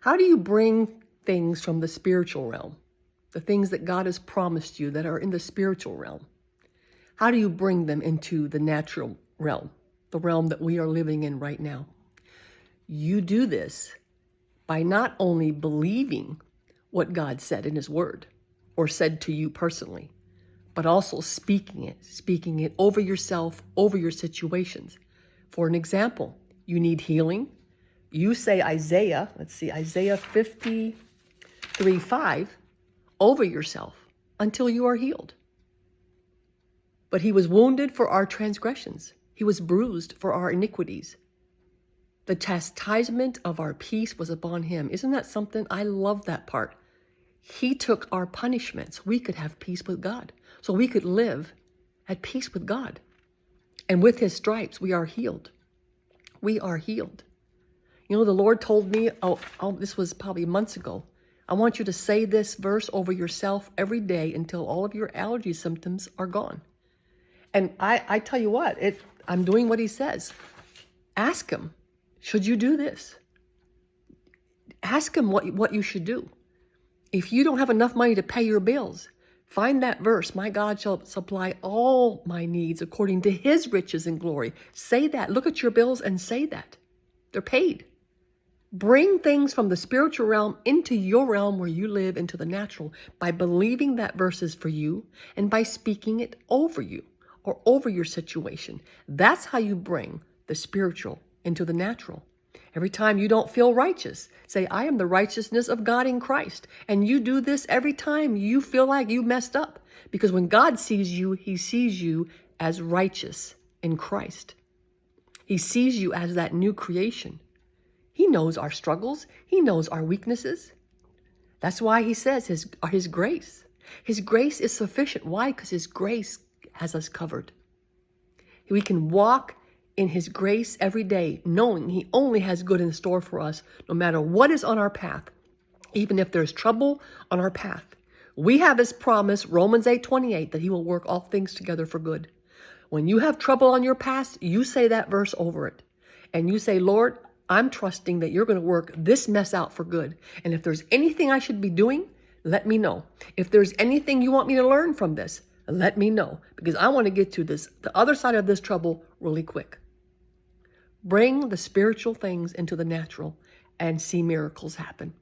How do you bring things from the spiritual realm? The things that God has promised you that are in the spiritual realm. How do you bring them into the natural realm, the realm that we are living in right now? You do this by not only believing what God said in his word or said to you personally, but also speaking it over yourself, over your situations. For an example, you need healing. You say Isaiah 53:5 over yourself until you are healed. But he was wounded for our transgressions. He was bruised for our iniquities. The chastisement of our peace was upon him. Isn't that something? I love that part. He took our punishments. We could have peace with God. So we could live at peace with God. And with his stripes, we are healed. We are healed. You know, the Lord told me, this was probably months ago, I want you to say this verse over yourself every day until all of your allergy symptoms are gone. And I tell you what, I'm doing what he says. Ask him, should you do this? Ask him what you should do. If you don't have enough money to pay your bills, find that verse, my God shall supply all my needs according to his riches and glory. Say that. Look at your bills and say that. They're paid. Bring things from the spiritual realm into your realm where you live, into the natural, by believing that verse is for you and by speaking it over you or over your situation. That's how you bring the spiritual into the natural. Every time you don't feel righteous, say, I am the righteousness of God in Christ. And you do this every time you feel like you messed up. Because when God sees you, he sees you as righteous in Christ. He sees you as that new creation. He knows our struggles. He knows our weaknesses. That's why he says his grace. His grace is sufficient. Why? Because his grace has us covered. We can walk in his grace every day, knowing he only has good in store for us, no matter what is on our path. Even if there's trouble on our path, we have his promise, Romans 8:28, that he will work all things together for good. When you have trouble on your path, you say that verse over it. And you say, Lord, I'm trusting that you're going to work this mess out for good. And if there's anything I should be doing, let me know. If there's anything you want me to learn from this, let me know. Because I want to get to the other side of this trouble really quick. Bring the spiritual things into the natural and see miracles happen.